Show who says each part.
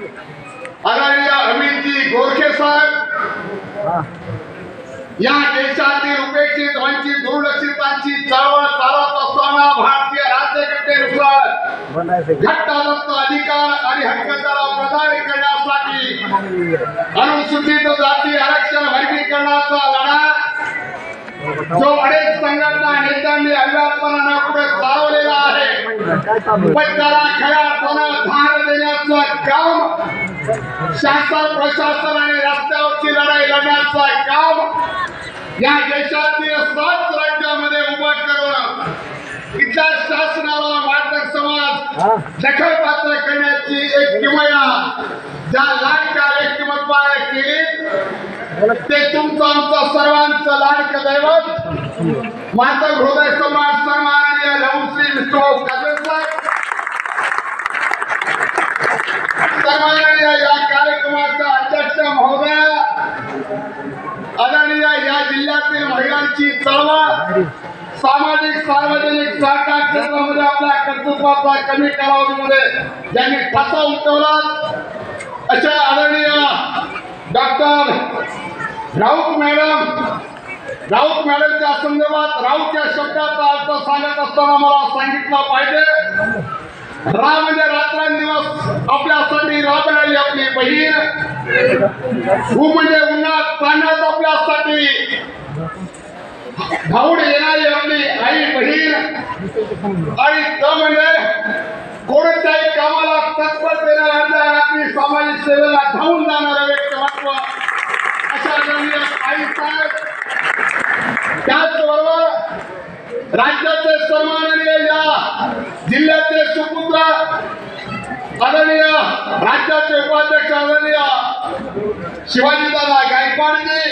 Speaker 1: आदरणीय अमितजी गोरखे साहेब या देशातील उपेक्षित वंचित दुर्लक्षितांची चळवळ चालत असताना भारतीय राज्यघटनेनुसार घटनादत्त अधिकार आणि हक्काला प्रदान करण्यासाठी अनुसूचित जाती आरक्षण वर्गीकरणाचा लढा जो अनेक संघटना नेत्यांनी अव्याहतपणाने पुढे चालवलेला आहे पण त्याला खऱ्या अर्थानं धार देण्याचं काम शासन प्रशासन आणि रस्त्यावरची लढाई लढण्याचं काम या देशातील 7 राज्यांमध्ये उभं करून इथल्या शासनाला मातक समाज दखलपात्र करण्याची एक किमया ज्या लाडक्या व्यक्तिमत्वाने केली ते तुमचं आमचं सर्वांचं लाडकं दैवत मातक हृदय समाज सन्माननीय लहुश्री विष्णू काजळे सन्माननीय या कार्यक्रमाचा अध्यक्ष महोदय आदरणीय या जिल्ह्यातील महिलांची चळवळ सामाजिक सार्वजनिक सहकार क्षेत्रामध्ये आपल्या कर्तृत्वाचा कमी कालावधीमध्ये ज्यांनी ठसा उमटवला अशा आदरणीय डॉक्टर राऊत मॅडमच्या संदर्भात राऊत या शब्दाचा अर्थ सांगत असताना मला सांगितलं पाहिजे रा म्हणजे रात्रंदिवस आपल्यासाठी राबणारी आपली बहीण ऊ म्हणजे उन्हात पाण्यात आपल्यासाठी धावून येणारी आपली आई बहीण आणि त म्हणजे कोणत्याही कामाला तत्परतेने आपली सामाजिक सेवेला धावून जाणारं व्यक्तिमत्व अशा आई साहेब त्याचबरोबर राज्याचे सन्माननीय या जिल्ह्याचे सुपुत्र आदरणीय राज्याचे उपाध्यक्ष आदरणीय शिवाजीदादा गायकवाडजी